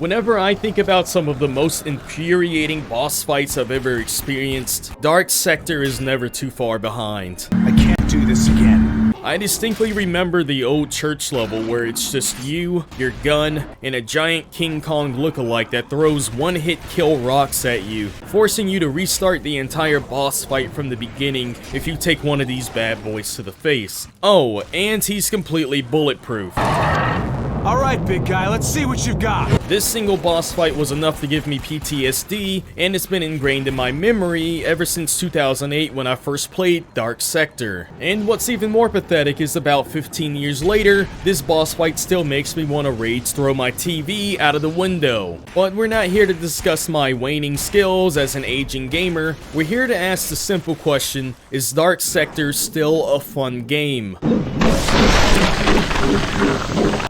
Whenever I think about some of the most infuriating boss fights I've ever experienced, Dark Sector is never too far behind. I can't do this again. I distinctly remember the old church level where it's just you, your gun, and a giant King Kong lookalike that throws one-hit kill rocks at you, forcing you to restart the entire boss fight from the beginning if you take one of these bad boys to the face. Oh, and he's completely bulletproof. Alright, big guy, let's see what you've got. This single boss fight was enough to give me PTSD, and it's been ingrained in my memory ever since 2008 when I first played Dark Sector. And what's even more pathetic is about 15 years later, this boss fight still makes me want to rage throw my TV out of the window. But we're not here to discuss my waning skills as an aging gamer, we're here to ask the simple question, is Dark Sector still a fun game?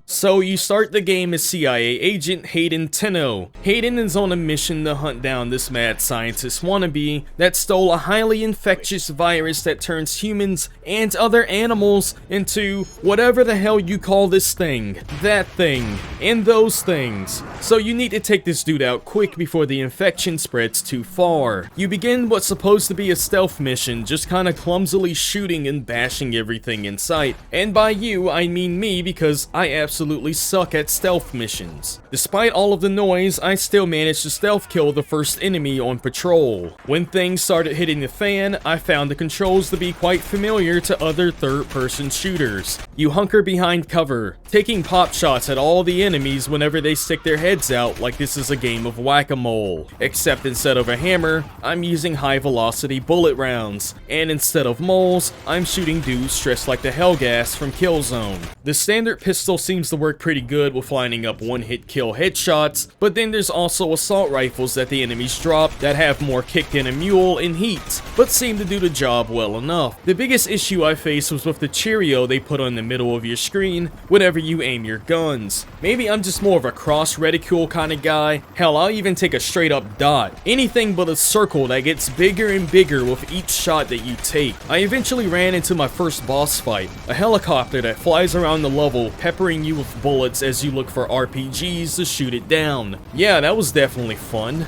So you start the game as CIA agent Hayden Tenno. Hayden is on a mission to hunt down this mad scientist wannabe that stole a highly infectious virus that turns humans and other animals into whatever the hell you call this thing, that thing, and those things. So you need to take this dude out quick before the infection spreads too far. You begin what's supposed to be a stealth mission, just kinda clumsily shooting and bashing everything in sight. And by you, I mean me, because I absolutely suck at stealth missions. Despite all of the noise, I still managed to stealth kill the first enemy on patrol. When things started hitting the fan, I found the controls to be quite familiar to other third-person shooters. You hunker behind cover, taking pop shots at all the enemies whenever they stick their heads out like this is a game of whack-a-mole. Except instead of a hammer, I'm using high-velocity bullet rounds, and instead of moles, I'm shooting dudes dressed like the Hellgas from Killzone. The standard pistol seems to work pretty good with lining up one-hit kill headshots, but then there's also assault rifles that the enemies drop that have more kick than a mule in heat, but seem to do the job well enough. The biggest issue I faced was with the Cheerio they put on the middle of your screen whenever you aim your guns. Maybe I'm just more of a cross reticule kind of guy. Hell, I'll even take a straight up dot. Anything but a circle that gets bigger and bigger with each shot that you take. I eventually ran into my first boss fight, a helicopter that flies around the level, peppering you with bullets as you look for RPGs to shoot it down. Yeah, that was definitely fun.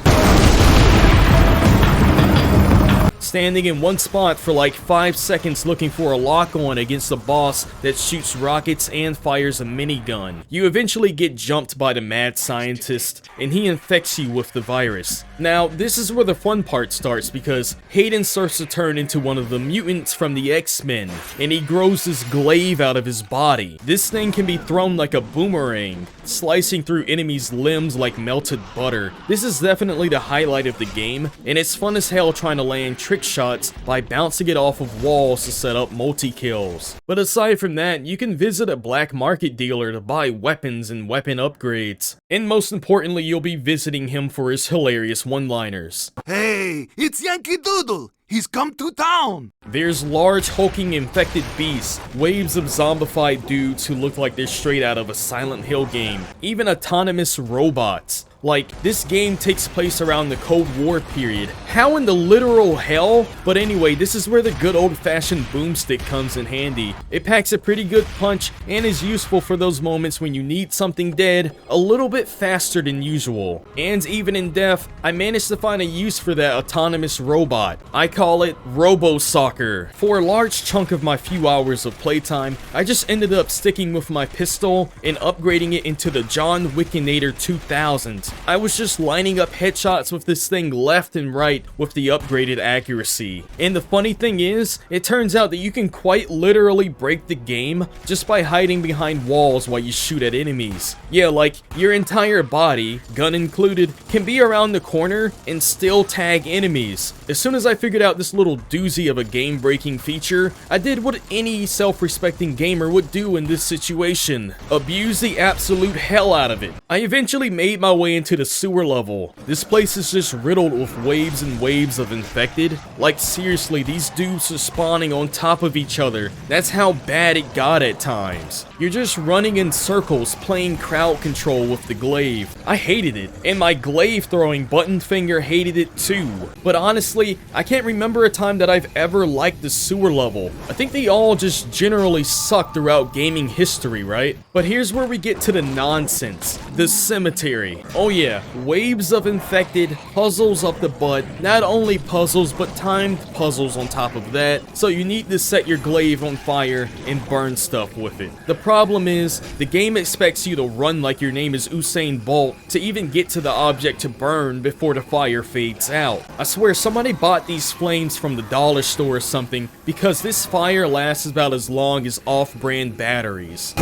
Standing in one spot for like 5 seconds looking for a lock-on against a boss that shoots rockets and fires a minigun. You eventually get jumped by the mad scientist, and he infects you with the virus. Now, this is where the fun part starts because Hayden starts to turn into one of the mutants from the X-Men, and he grows this glaive out of his body. This thing can be thrown like a boomerang, slicing through enemies' limbs like melted butter. This is definitely the highlight of the game, and it's fun as hell trying to land trick shots by bouncing it off of walls to set up multi-kills. But aside from that, you can visit a black market dealer to buy weapons and weapon upgrades. And most importantly, you'll be visiting him for his hilarious one-liners. Hey, it's Yankee Doodle! He's come to town! There's large hulking infected beasts, waves of zombified dudes who look like they're straight out of a Silent Hill game, even autonomous robots. Like, this game takes place around the Cold War period. How in the literal hell? But anyway, this is where the good old-fashioned boomstick comes in handy. It packs a pretty good punch and is useful for those moments when you need something dead a little bit faster than usual. And even in death, I managed to find a use for that autonomous robot. I call it Robo-Soccer. For a large chunk of my few hours of playtime, I just ended up sticking with my pistol and upgrading it into the John Wickinator 2000. I was just lining up headshots with this thing left and right with the upgraded accuracy. And the funny thing is, it turns out that you can quite literally break the game just by hiding behind walls while you shoot at enemies. Yeah, like, your entire body, gun included, can be around the corner and still tag enemies. As soon as I figured out this little doozy of a game-breaking feature, I did what any self-respecting gamer would do in this situation. Abuse the absolute hell out of it. I eventually made my way into the sewer level. This place is just riddled with waves and waves of infected. Like, seriously, these dudes are spawning on top of each other. That's how bad it got at times. You're just running in circles playing crowd control with the glaive. I hated it, and my glaive throwing button finger hated it too. But honestly, I can't remember a time that I've ever liked the sewer level. I think they all just generally suck throughout gaming history, right? But here's where we get to the nonsense. The cemetery. Oh yeah, waves of infected, puzzles up the butt, not only puzzles but timed puzzles on top of that, so you need to set your glaive on fire and burn stuff with it. The problem is, the game expects you to run like your name is Usain Bolt to even get to the object to burn before the fire fades out. I swear somebody bought these flames from the dollar store or something because this fire lasts about as long as off-brand batteries.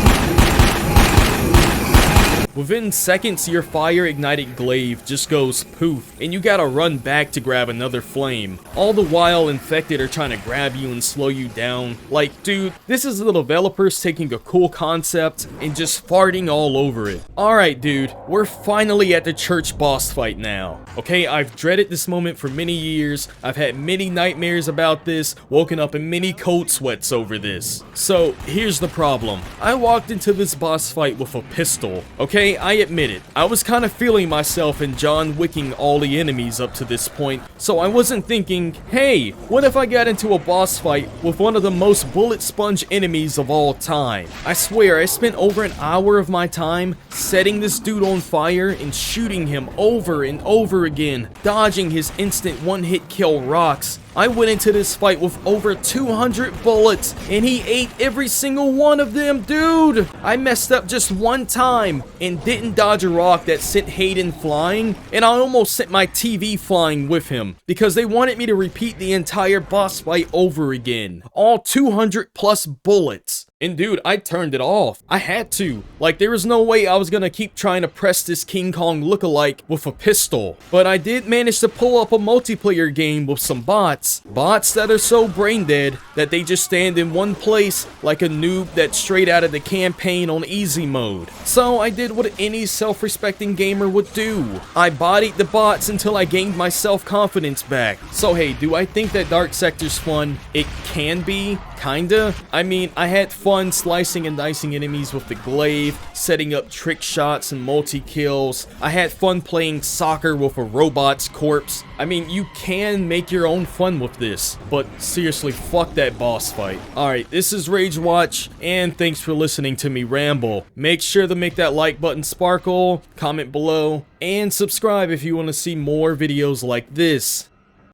Within seconds, your fire-ignited glaive just goes poof, and you gotta run back to grab another flame. All the while, infected are trying to grab you and slow you down. Like, dude, this is the developers taking a cool concept and just farting all over it. Alright, dude, we're finally at the church boss fight now. Okay, I've dreaded this moment for many years. I've had many nightmares about this, woken up in many cold sweats over this. So, here's the problem. I walked into this boss fight with a pistol, okay? I admit it. I was kind of feeling myself and John Wicking all the enemies up to this point, so I wasn't thinking, hey, what if I got into a boss fight with one of the most bullet sponge enemies of all time? I swear, I spent over an hour of my time setting this dude on fire and shooting him over and over again, dodging his instant one-hit kill rocks. I went into this fight with over 200 bullets, and he ate every single one of them, dude! I messed up just one time, and didn't dodge a rock that sent Hayden flying, and I almost sent my TV flying with him, because they wanted me to repeat the entire boss fight over again. All 200 plus bullets. And dude, I turned it off. I had to. Like, there was no way I was gonna keep trying to press this King Kong lookalike with a pistol. But I did manage to pull up a multiplayer game with some bots. Bots that are so brain dead that they just stand in one place like a noob that's straight out of the campaign on easy mode. So I did what any self-respecting gamer would do. I bodied the bots until I gained my self-confidence back. So hey, do I think that Dark Sector's fun? It can be. Kinda. I mean, I had fun slicing and dicing enemies with the glaive, setting up trick shots and multi-kills. I had fun playing soccer with a robot's corpse. I mean, you can make your own fun with this, but seriously, fuck that boss fight. Alright, this is Rage Watch, and thanks for listening to me ramble. Make sure to make that like button sparkle, comment below, and subscribe if you want to see more videos like this.